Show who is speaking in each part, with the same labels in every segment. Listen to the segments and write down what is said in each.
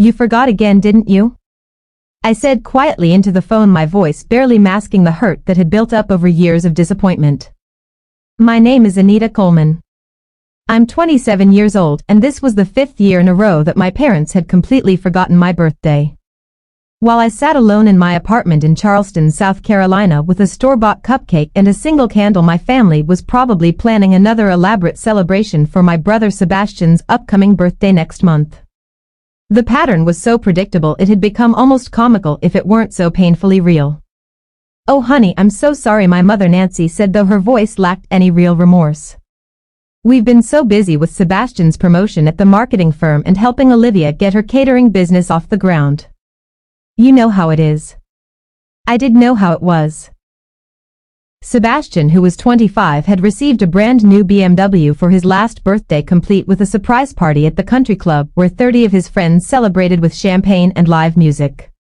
Speaker 1: You forgot again, didn't you? I said quietly into the phone, my voice barely masking the hurt that had built up over years of disappointment. My name is Anita Coleman. I'm 27 years old, and this was the 5th year in a row that my parents had completely forgotten my birthday. While I sat alone in my apartment in Charleston, South Carolina with a store-bought cupcake and a single candle, my family was probably planning another elaborate celebration for my brother Sebastian's upcoming birthday next month. The pattern was so predictable it had become almost comical if it weren't so painfully real. "Oh honey, I'm so sorry," my mother Nancy said, though her voice lacked any real remorse. "We've been so busy with Sebastian's promotion at the marketing firm and helping Olivia get her catering business off the ground. You know how it is." I did know how it was. Sebastian, who was 25, had received a brand new BMW for his last birthday, complete with a surprise party at the country club where 30 of his friends celebrated with champagne and live music.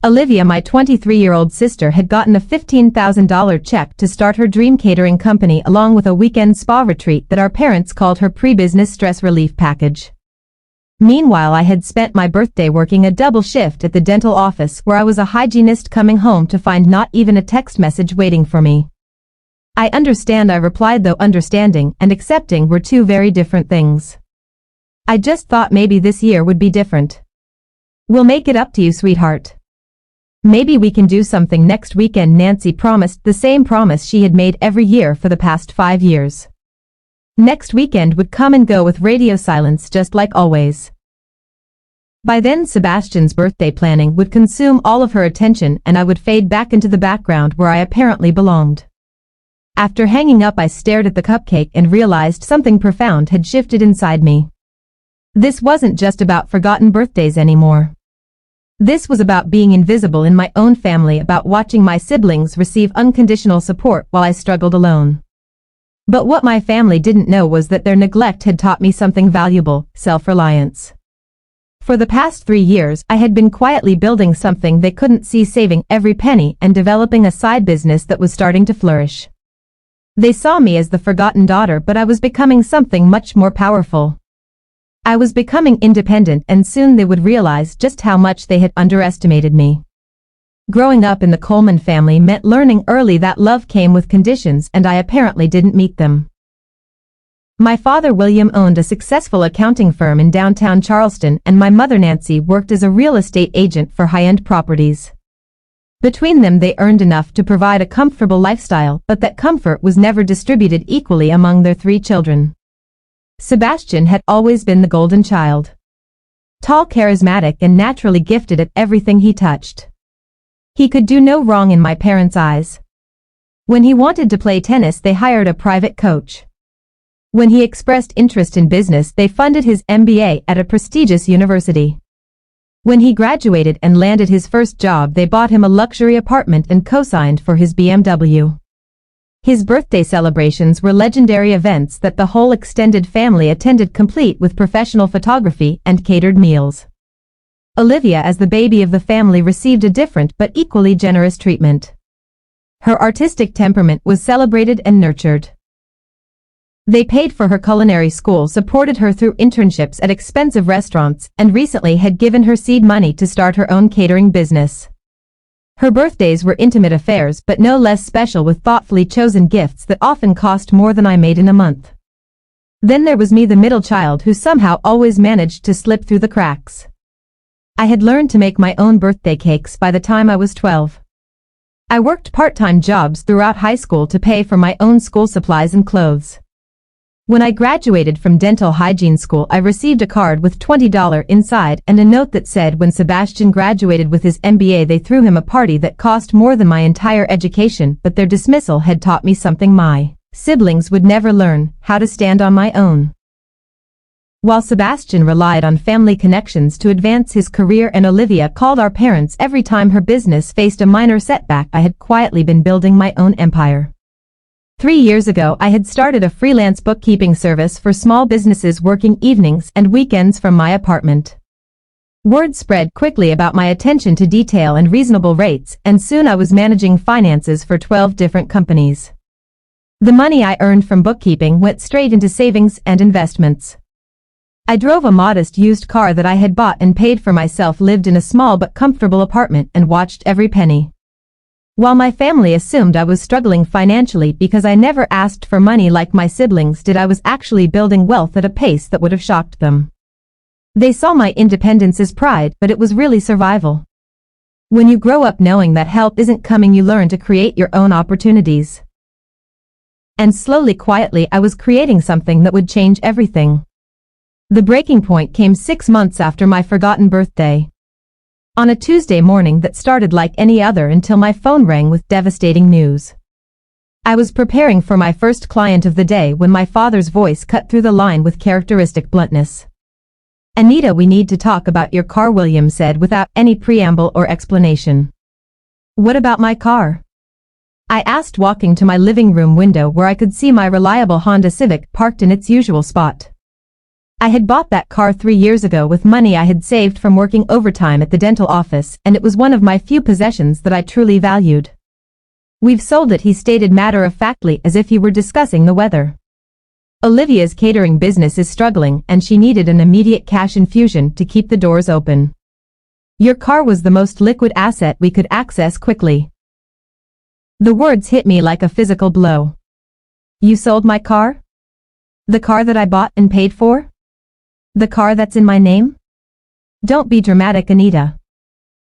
Speaker 1: Olivia, my 23-year-old sister, had gotten a $15,000 check to start her dream catering company, along with a weekend spa retreat that our parents called her pre-business stress relief package. Meanwhile, I had spent my birthday working a double shift at the dental office where I was a hygienist, coming home to find not even a text message waiting for me. "I understand," I replied, though understanding and accepting were two very different things. "I just thought maybe this year would be different." "We'll make it up to you, sweetheart. Maybe we can do something next weekend," Nancy promised, the same promise she had made every year for the past 5 years. Next weekend would come and go with radio silence, just like always. By then, Sebastian's birthday planning would consume all of her attention, and I would fade back into the background where I apparently belonged. After hanging up, I stared at the cupcake and realized something profound had shifted inside me. This wasn't just about forgotten birthdays anymore. This was about being invisible in my own family, about watching my siblings receive unconditional support while I struggled alone. But what my family didn't know was that their neglect had taught me something valuable: self-reliance. For the past 3 years, I had been quietly building something they couldn't see, saving every penny and developing a side business that was starting to flourish. They saw me as the forgotten daughter, but I was becoming something much more powerful. I was becoming independent, and soon they would realize just how much they had underestimated me. Growing up in the Coleman family meant learning early that love came with conditions, and I apparently didn't meet them. My father William owned a successful accounting firm in downtown Charleston, and my mother Nancy worked as a real estate agent for high-end properties. Between them, they earned enough to provide a comfortable lifestyle, but that comfort was never distributed equally among their 3 children. Sebastian had always been the golden child. Tall, charismatic, and naturally gifted at everything he touched. He could do no wrong in my parents' eyes. When he wanted to play tennis, they hired a private coach. When he expressed interest in business, they funded his MBA at a prestigious university. When he graduated and landed his first job, they bought him a luxury apartment and co-signed for his BMW. His birthday celebrations were legendary events that the whole extended family attended, complete with professional photography and catered meals. Olivia, as the baby of the family, received a different but equally generous treatment. Her artistic temperament was celebrated and nurtured. They paid for her culinary school, supported her through internships at expensive restaurants, and recently had given her seed money to start her own catering business. Her birthdays were intimate affairs, but no less special, with thoughtfully chosen gifts that often cost more than I made in a month. Then there was me, the middle child, who somehow always managed to slip through the cracks. I had learned to make my own birthday cakes by the time I was 12. I worked part-time jobs throughout high school to pay for my own school supplies and clothes. When I graduated from dental hygiene school, I received a card with $20 inside and a note that said when Sebastian graduated with his MBA, they threw him a party that cost more than my entire education, but their dismissal had taught me something my siblings would never learn: how to stand on my own. While Sebastian relied on family connections to advance his career and Olivia called our parents every time her business faced a minor setback, I had quietly been building my own empire. 3 years ago, I had started a freelance bookkeeping service for small businesses, working evenings and weekends from my apartment. Word spread quickly about my attention to detail and reasonable rates, and soon I was managing finances for 12 different companies. The money I earned from bookkeeping went straight into savings and investments. I drove a modest used car that I had bought and paid for myself, lived in a small but comfortable apartment, and watched every penny. While my family assumed I was struggling financially because I never asked for money like my siblings did, I was actually building wealth at a pace that would have shocked them. They saw my independence as pride, but it was really survival. When you grow up knowing that help isn't coming, you learn to create your own opportunities. And slowly, quietly, I was creating something that would change everything. The breaking point came 6 months after my forgotten birthday. On a Tuesday morning that started like any other until my phone rang with devastating news. I was preparing for my first client of the day when my father's voice cut through the line with characteristic bluntness. "Anita, we need to talk about your car," William said without any preamble or explanation. "What about my car?" I asked, walking to my living room window where I could see my reliable Honda Civic parked in its usual spot. I had bought that car 3 years ago with money I had saved from working overtime at the dental office, and it was one of my few possessions that I truly valued. "We've sold it," he stated matter-of-factly, as if he were discussing the weather. "Olivia's catering business is struggling, and she needed an immediate cash infusion to keep the doors open. Your car was the most liquid asset we could access quickly." The words hit me like a physical blow. "You sold my car? The car that I bought and paid for? The car that's in my name? Don't be dramatic, Anita.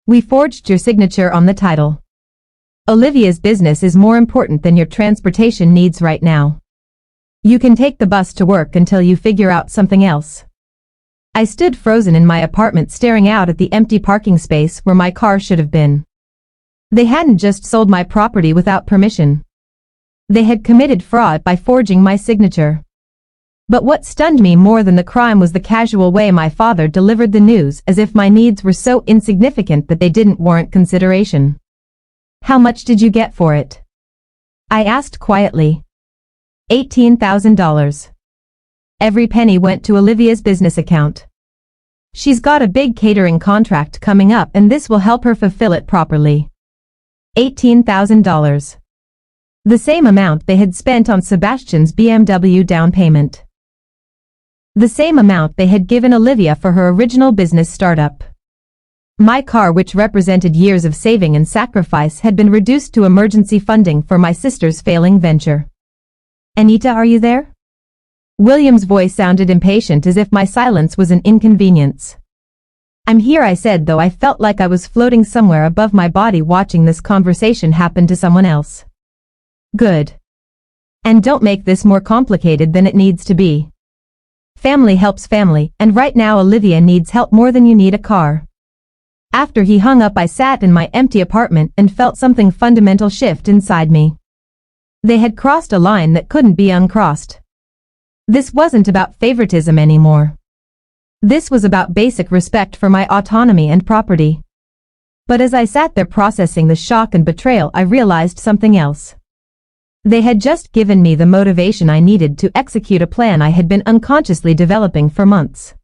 Speaker 1: We forged your signature on the title. Olivia's business is more important than your transportation needs right now. You can take the bus to work until you figure out something else." I stood frozen in my apartment, staring out at the empty parking space where my car should have been. They hadn't just sold my property without permission. They had committed fraud by forging my signature. But what stunned me more than the crime was the casual way my father delivered the news, as if my needs were so insignificant that they didn't warrant consideration. "How much did you get for it?" I asked quietly. $18,000. Every penny went to Olivia's business account. She's got a big catering contract coming up, and this will help her fulfill it properly. $18,000. The same amount they had spent on Sebastian's BMW down payment. The same amount they had given Olivia for her original business startup. My car, which represented years of saving and sacrifice, had been reduced to emergency funding for my sister's failing venture. "Anita, are you there?" William's voice sounded impatient, as if my silence was an inconvenience. "I'm here," I said, though I felt like I was floating somewhere above my body, watching this conversation happen to someone else. "Good. And don't make this more complicated than it needs to be. Family helps family, and right now Olivia needs help more than you need a car." After he hung up, I sat in my empty apartment and felt something fundamental shift inside me. They had crossed a line that couldn't be uncrossed. This wasn't about favoritism anymore. This was about basic respect for my autonomy and property. But as I sat there processing the shock and betrayal, I realized something else. They had just given me the motivation I needed to execute a plan I had been unconsciously developing for months.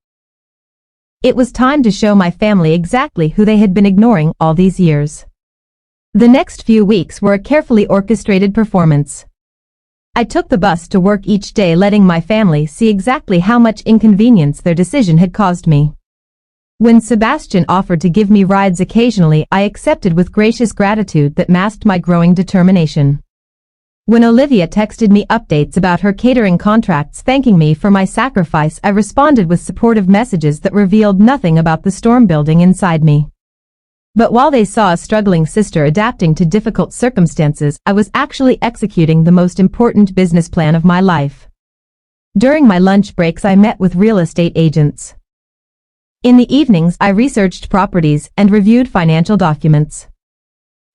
Speaker 1: It was time to show my family exactly who they had been ignoring all these years. The next few weeks were a carefully orchestrated performance. I took the bus to work each day, letting my family see exactly how much inconvenience their decision had caused me. When Sebastian offered to give me rides occasionally, I accepted with gracious gratitude that masked my growing determination. When Olivia texted me updates about her catering contracts, thanking me for my sacrifice, I responded with supportive messages that revealed nothing about the storm building inside me. But while they saw a struggling sister adapting to difficult circumstances, I was actually executing the most important business plan of my life. During my lunch breaks, I met with real estate agents. In the evenings, I researched properties and reviewed financial documents.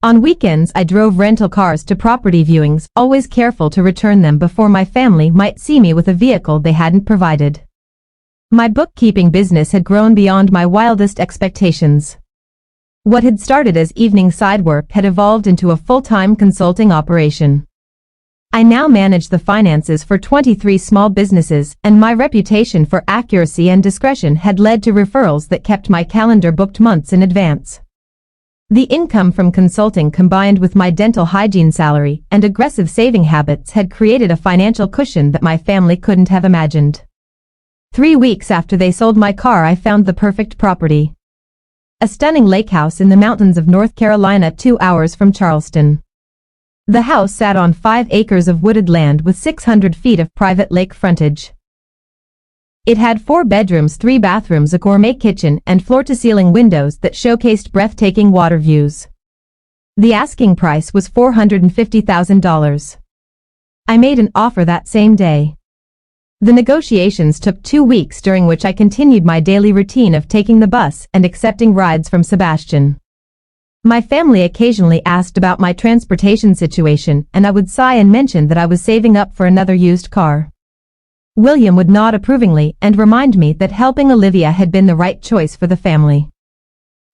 Speaker 1: On weekends, I drove rental cars to property viewings, always careful to return them before my family might see me with a vehicle they hadn't provided. My bookkeeping business had grown beyond my wildest expectations. What had started as evening side work had evolved into a full-time consulting operation. I now managed the finances for 23 small businesses, and my reputation for accuracy and discretion had led to referrals that kept my calendar booked months in advance. The income from consulting, combined with my dental hygiene salary and aggressive saving habits, had created a financial cushion that my family couldn't have imagined. 3 weeks after they sold my car, I found the perfect property. A stunning lake house in the mountains of North Carolina, 2 hours from Charleston. The house sat on 5 acres of wooded land with 600 feet of private lake frontage. It had 4 bedrooms, 3 bathrooms, a gourmet kitchen, and floor-to-ceiling windows that showcased breathtaking water views. The asking price was $450,000. I made an offer that same day. The negotiations took 2 weeks, during which I continued my daily routine of taking the bus and accepting rides from Sebastian. My family occasionally asked about my transportation situation, and I would sigh and mention that I was saving up for another used car. William would nod approvingly and remind me that helping Olivia had been the right choice for the family.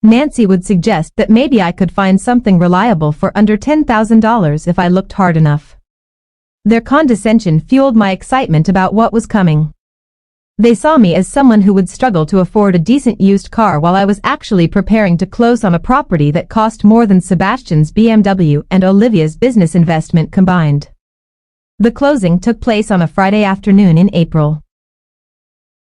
Speaker 1: Nancy would suggest that maybe I could find something reliable for under $10,000 if I looked hard enough. Their condescension fueled my excitement about what was coming. They saw me as someone who would struggle to afford a decent used car while I was actually preparing to close on a property that cost more than Sebastian's BMW and Olivia's business investment combined. The closing took place on a Friday afternoon in April.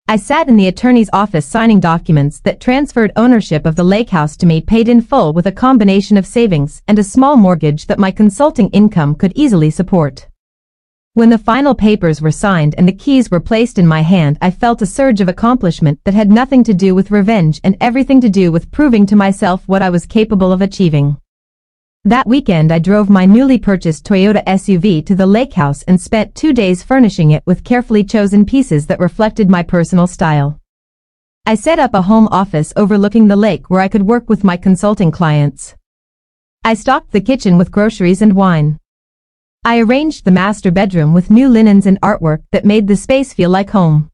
Speaker 1: I sat in the attorney's office signing documents that transferred ownership of the lake house to me, paid in full with a combination of savings and a small mortgage that my consulting income could easily support. When the final papers were signed and the keys were placed in my hand, I felt a surge of accomplishment that had nothing to do with revenge and everything to do with proving to myself what I was capable of achieving. That weekend I drove my newly purchased Toyota SUV to the lake house and spent 2 days furnishing it with carefully chosen pieces that reflected my personal style. I set up a home office overlooking the lake where I could work with my consulting clients. I stocked the kitchen with groceries and wine. I arranged the master bedroom with new linens and artwork that made the space feel like home.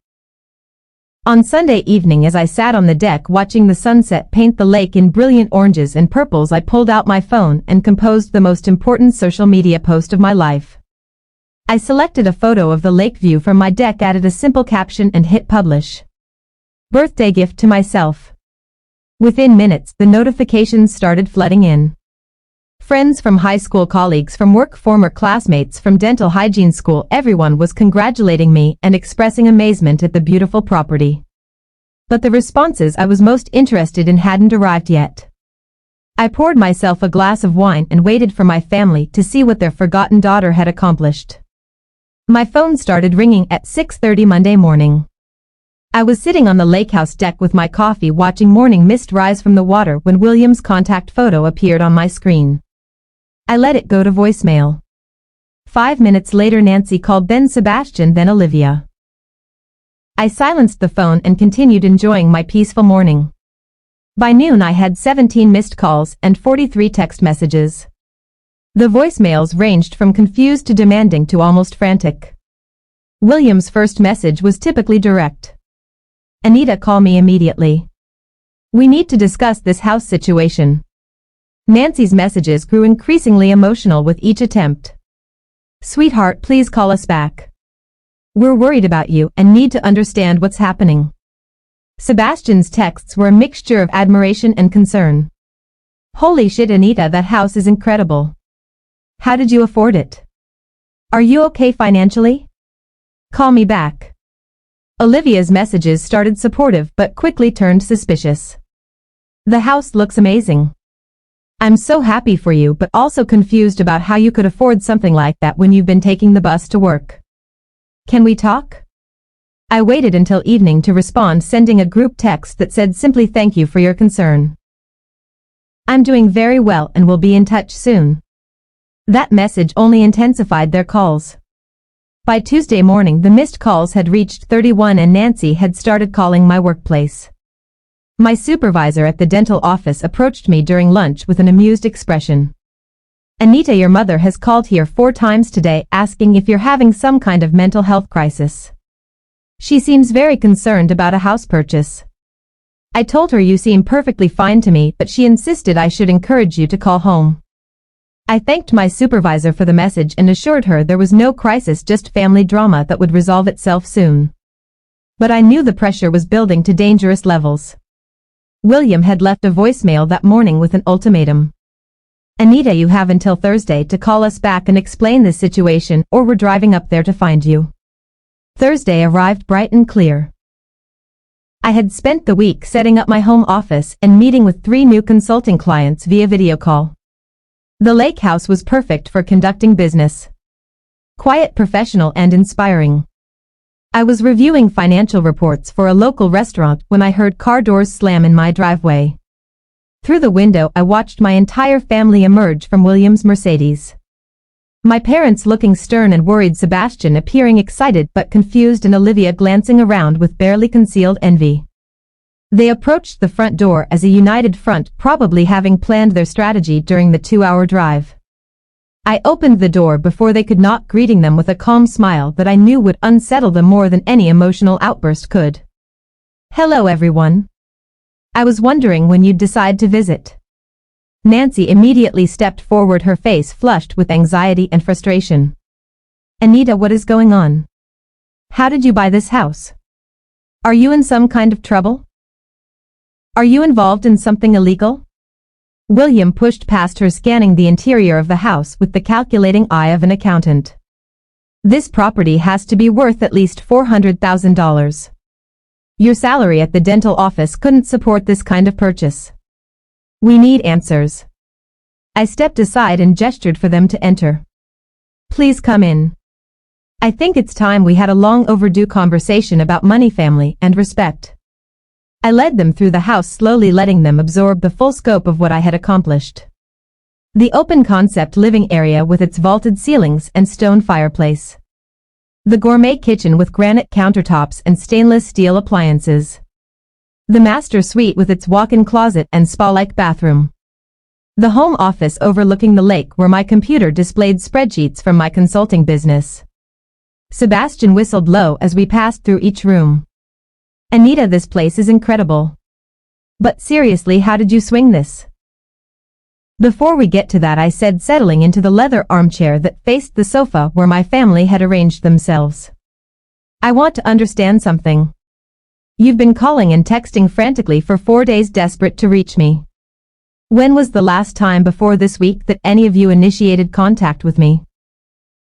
Speaker 1: On Sunday evening, as I sat on the deck watching the sunset paint the lake in brilliant oranges and purples, I pulled out my phone and composed the most important social media post of my life. I selected a photo of the lake view from my deck, added a simple caption, and hit publish. Birthday gift to myself. Within minutes, the notifications started flooding in. Friends from high school, colleagues from work, former classmates from dental hygiene school, everyone was congratulating me and expressing amazement at the beautiful property. But the responses I was most interested in hadn't arrived yet. I poured myself a glass of wine and waited for my family to see what their forgotten daughter had accomplished. My phone started ringing at 6:30 Monday morning. I was sitting on the lake house deck with my coffee, watching morning mist rise from the water, when William's contact photo appeared on my screen. I let it go to voicemail. 5 minutes later, Nancy called, then Sebastian, then Olivia. I silenced the phone and continued enjoying my peaceful morning. By noon I had 17 missed calls and 43 text messages. The voicemails ranged from confused to demanding to almost frantic. William's first message was typically direct. "Anita, call me immediately. We need to discuss this house situation." Nancy's messages grew increasingly emotional with each attempt. "Sweetheart, please call us back. We're worried about you and need to understand what's happening." Sebastian's texts were a mixture of admiration and concern. "Holy shit, Anita, that house is incredible. How did you afford it? Are you okay financially? Call me back." Olivia's messages started supportive but quickly turned suspicious. "The house looks amazing. I'm so happy for you, but also confused about how you could afford something like that when you've been taking the bus to work. Can we talk?" I waited until evening to respond, sending a group text that said simply, "Thank you for your concern. I'm doing very well and will be in touch soon." That message only intensified their calls. By Tuesday morning, the missed calls had reached 31 and Nancy had started calling my workplace. My supervisor at the dental office approached me during lunch with an amused expression. "Anita, your mother has called here 4 times today asking if you're having some kind of mental health crisis. She seems very concerned about a house purchase. I told her you seem perfectly fine to me, but she insisted I should encourage you to call home." I thanked my supervisor for the message and assured her there was no crisis, just family drama that would resolve itself soon. But I knew the pressure was building to dangerous levels. William had left a voicemail that morning with an ultimatum. "Anita, you have until Thursday to call us back and explain this situation, or we're driving up there to find you." Thursday arrived bright and clear. I had spent the week setting up my home office and meeting with 3 new consulting clients via video call. The lake house was perfect for conducting business. Quiet, professional, and inspiring. I was reviewing financial reports for a local restaurant when I heard car doors slam in my driveway. Through the window, I watched my entire family emerge from William's Mercedes. My parents looking stern and worried, Sebastian appearing excited but confused, and Olivia glancing around with barely concealed envy. They approached the front door as a united front, probably having planned their strategy during the 2-hour drive. I opened the door before they could knock, greeting them with a calm smile that I knew would unsettle them more than any emotional outburst could. "Hello everyone. I was wondering when you'd decide to visit." Nancy immediately stepped forward, her face flushed with anxiety and frustration. "Anita, what is going on? How did you buy this house? Are you in some kind of trouble? Are you involved in something illegal?" William pushed past her, scanning the interior of the house with the calculating eye of an accountant. "This property has to be worth at least $400,000. Your salary at the dental office couldn't support this kind of purchase. We need answers." I stepped aside and gestured for them to enter. "Please come in. I think it's time we had a long overdue conversation about money, family, and respect." I led them through the house, slowly letting them absorb the full scope of what I had accomplished. The open concept living area with its vaulted ceilings and stone fireplace. The gourmet kitchen with granite countertops and stainless steel appliances. The master suite with its walk-in closet and spa-like bathroom. The home office overlooking the lake where my computer displayed spreadsheets from my consulting business. Sebastian whistled low as we passed through each room. "Anita, this place is incredible. But seriously, how did you swing this?" "Before we get to that," I said, settling into the leather armchair that faced the sofa where my family had arranged themselves. "I want to understand something. You've been calling and texting frantically for 4 days, desperate to reach me. When was the last time before this week that any of you initiated contact with me?"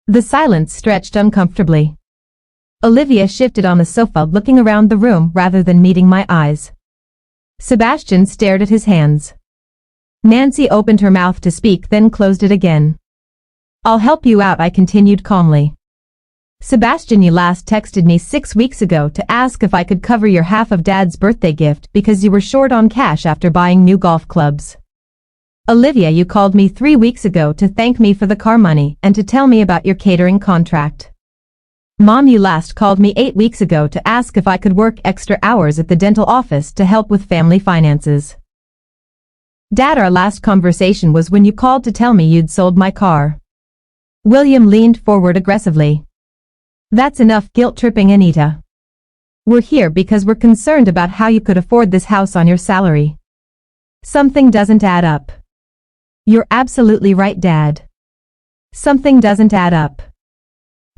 Speaker 1: The silence stretched uncomfortably. Olivia shifted on the sofa, looking around the room rather than meeting my eyes. Sebastian stared at his hands. Nancy opened her mouth to speak, then closed it again. "I'll help you out," I continued calmly. "Sebastian, you last texted me 6 weeks ago to ask if I could cover your half of Dad's birthday gift because you were short on cash after buying new golf clubs. Olivia, you called me 3 weeks ago to thank me for the car money and to tell me about your catering contract. Mom, you last called me 8 weeks ago to ask if I could work extra hours at the dental office to help with family finances. Dad, our last conversation was when you called to tell me you'd sold my car." William leaned forward aggressively. "That's enough guilt-tripping, Anita. We're here because we're concerned about how you could afford this house on your salary. Something doesn't add up." "You're absolutely right, Dad. Something doesn't add up."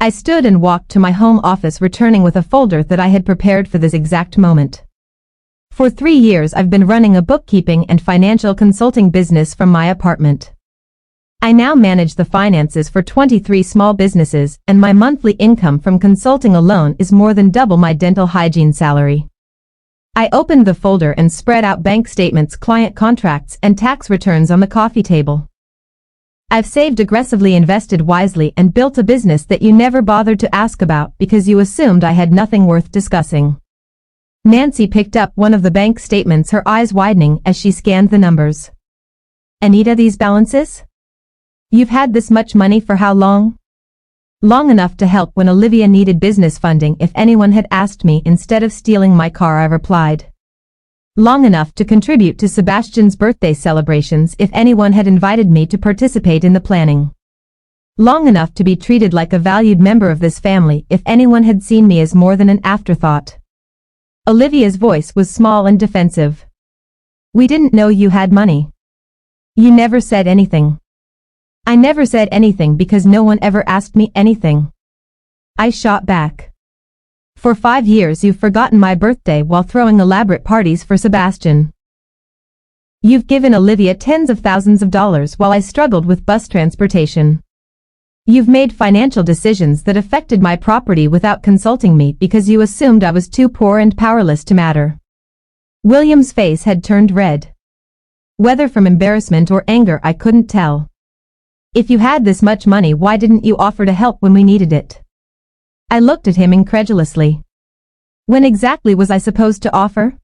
Speaker 1: I stood and walked to my home office, returning with a folder that I had prepared for this exact moment. For 3 years I've been running a bookkeeping and financial consulting business from my apartment. I now manage the finances for 23 small businesses, and my monthly income from consulting alone is more than double my dental hygiene salary. I opened the folder and spread out bank statements, client contracts, and tax returns on the coffee table. I've saved aggressively, invested wisely, and built a business that you never bothered to ask about because you assumed I had nothing worth discussing. Nancy picked up one of the bank statements, her eyes widening as she scanned the numbers. "Anita, these balances? You've had this much money for how long?" "Long enough to help when Olivia needed business funding if anyone had asked me instead of stealing my car," I replied. "Long enough to contribute to Sebastian's birthday celebrations if anyone had invited me to participate in the planning. Long enough to be treated like a valued member of this family if anyone had seen me as more than an afterthought." Olivia's voice was small and defensive. "We didn't know you had money. You never said anything." "I never said anything because no one ever asked me anything." I shot back. "For 5 years you've forgotten my birthday while throwing elaborate parties for Sebastian. You've given Olivia tens of thousands of dollars while I struggled with bus transportation. You've made financial decisions that affected my property without consulting me because you assumed I was too poor and powerless to matter. William's face had turned red. Whether from embarrassment or anger, I couldn't tell. If you had this much money, why didn't you offer to help when we needed it? I looked at him incredulously. When exactly was I supposed to offer?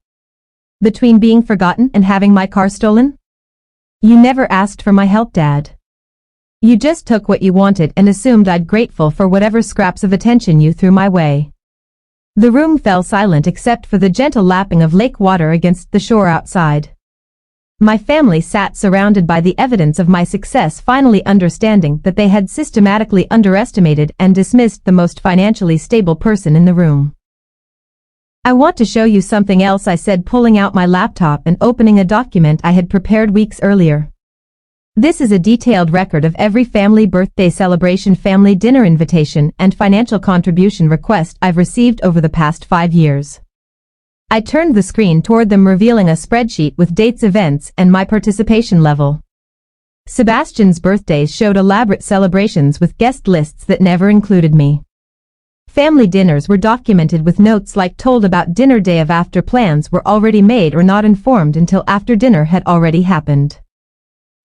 Speaker 1: Between being forgotten and having my car stolen? You never asked for my help, Dad. You just took what you wanted and assumed I'd grateful for whatever scraps of attention you threw my way. The room fell silent except for the gentle lapping of lake water against the shore outside. My family sat surrounded by the evidence of my success, finally understanding that they had systematically underestimated and dismissed the most financially stable person in the room. I want to show you something else, I said, pulling out my laptop and opening a document I had prepared weeks earlier. This is a detailed record of every family birthday celebration, family dinner invitation, and financial contribution request I've received over the past 5 years. I turned the screen toward them, revealing a spreadsheet with dates, events, and my participation level. Sebastian's birthdays showed elaborate celebrations with guest lists that never included me. Family dinners were documented with notes like "told about dinner day of after plans were already made or not informed until after dinner had already happened."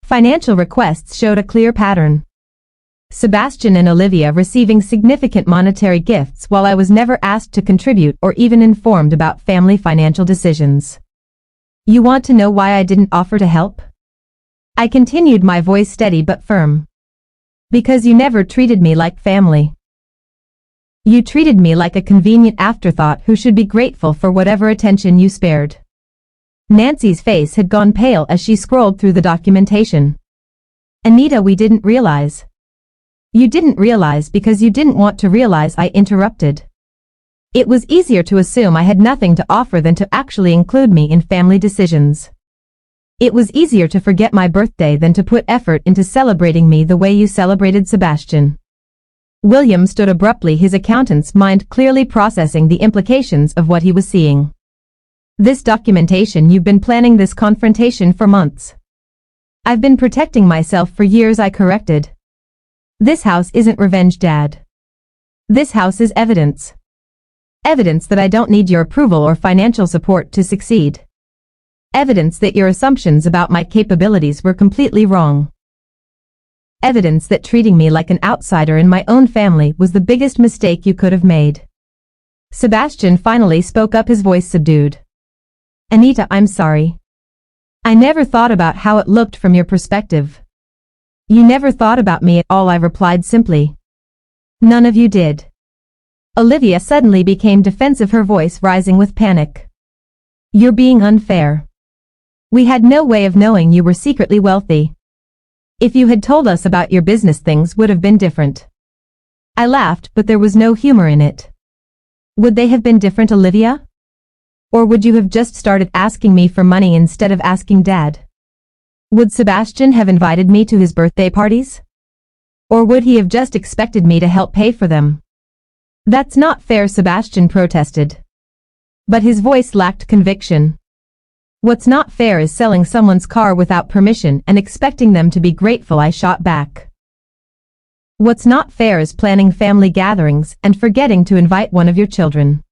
Speaker 1: Financial requests showed a clear pattern. Sebastian and Olivia receiving significant monetary gifts while I was never asked to contribute or even informed about family financial decisions. You want to know why I didn't offer to help? I continued, my voice steady but firm. Because you never treated me like family. You treated me like a convenient afterthought who should be grateful for whatever attention you spared. Nancy's face had gone pale as she scrolled through the documentation. Anita, we didn't realize. You didn't realize because you didn't want to realize, I interrupted. It was easier to assume I had nothing to offer than to actually include me in family decisions. It was easier to forget my birthday than to put effort into celebrating me the way you celebrated Sebastian. William stood abruptly, his accountant's mind clearly processing the implications of what he was seeing. This documentation, you've been planning this confrontation for months. I've been protecting myself for years, I corrected. This house isn't revenge, Dad. This house is evidence. Evidence that I don't need your approval or financial support to succeed. Evidence that your assumptions about my capabilities were completely wrong. Evidence that treating me like an outsider in my own family was the biggest mistake you could have made. Sebastian finally spoke up, his voice subdued. Anita, I'm sorry. I never thought about how it looked from your perspective. You never thought about me at all, I replied simply. None of you did. Olivia suddenly became defensive, her voice rising with panic. You're being unfair. We had no way of knowing you were secretly wealthy. If you had told us about your business, things would have been different. I laughed, but there was no humor in it. Would they have been different, Olivia? Or would you have just started asking me for money instead of asking Dad? Would Sebastian have invited me to his birthday parties? Or would he have just expected me to help pay for them? That's not fair, Sebastian protested. But his voice lacked conviction. What's not fair is selling someone's car without permission and expecting them to be grateful, I shot back. What's not fair is planning family gatherings and forgetting to invite one of your children.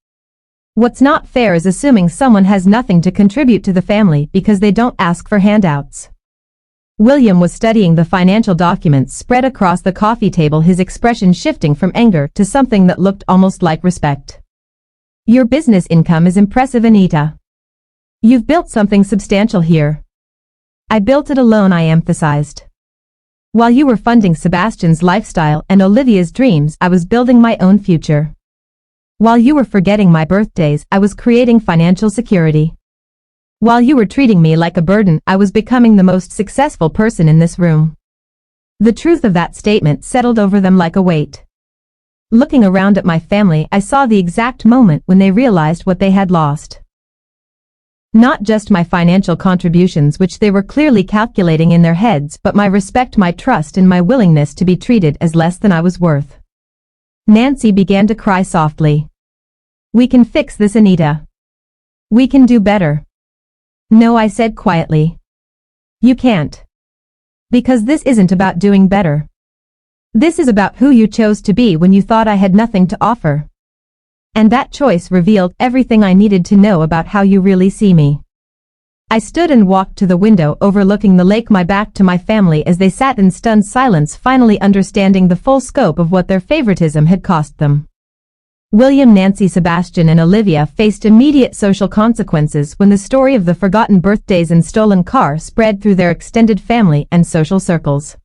Speaker 1: What's not fair is assuming someone has nothing to contribute to the family because they don't ask for handouts. William was studying the financial documents spread across the coffee table, his expression shifting from anger to something that looked almost like respect. Your business income is impressive, Anita. You've built something substantial here. I built it alone, I emphasized. While you were funding Sebastian's lifestyle and Olivia's dreams, I was building my own future. While you were forgetting my birthdays, I was creating financial security. While you were treating me like a burden, I was becoming the most successful person in this room. The truth of that statement settled over them like a weight. Looking around at my family, I saw the exact moment when they realized what they had lost. Not just my financial contributions, which they were clearly calculating in their heads, but my respect, my trust, and my willingness to be treated as less than I was worth. Nancy began to cry softly. We can fix this, Anita. We can do better. No, I said quietly. You can't. Because this isn't about doing better. This is about who you chose to be when you thought I had nothing to offer. And that choice revealed everything I needed to know about how you really see me. I stood and walked to the window overlooking the lake, my back to my family as they sat in stunned silence, finally understanding the full scope of what their favoritism had cost them. William, Nancy, Sebastian, and Olivia faced immediate social consequences when the story of the forgotten birthdays and stolen car spread through their extended family and social circles.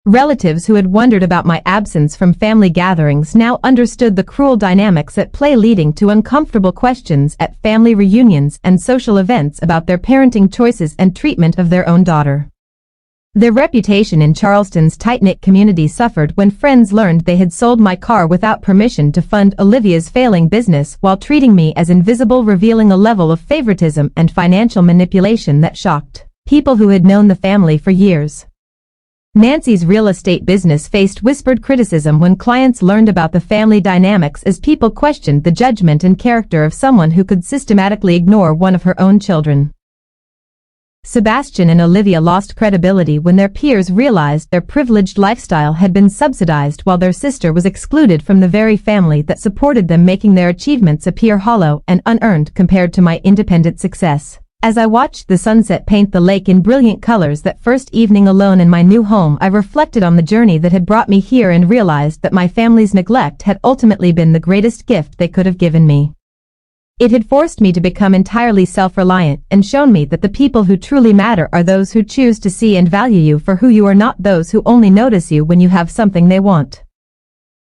Speaker 1: Relatives who had wondered about my absence from family gatherings now understood the cruel dynamics at play, leading to uncomfortable questions at family reunions and social events about their parenting choices and treatment of their own daughter. Their reputation in Charleston's tight-knit community suffered when friends learned they had sold my car without permission to fund Olivia's failing business while treating me as invisible, revealing a level of favoritism and financial manipulation that shocked people who had known the family for years. Nancy's real estate business faced whispered criticism when clients learned about the family dynamics, as people questioned the judgment and character of someone who could systematically ignore one of her own children. Sebastian and Olivia lost credibility when their peers realized their privileged lifestyle had been subsidized while their sister was excluded from the very family that supported them, making their achievements appear hollow and unearned compared to my independent success. As I watched the sunset paint the lake in brilliant colors that first evening alone in my new home, I reflected on the journey that had brought me here and realized that my family's neglect had ultimately been the greatest gift they could have given me. It had forced me to become entirely self-reliant and shown me that the people who truly matter are those who choose to see and value you for who you are, not those who only notice you when you have something they want.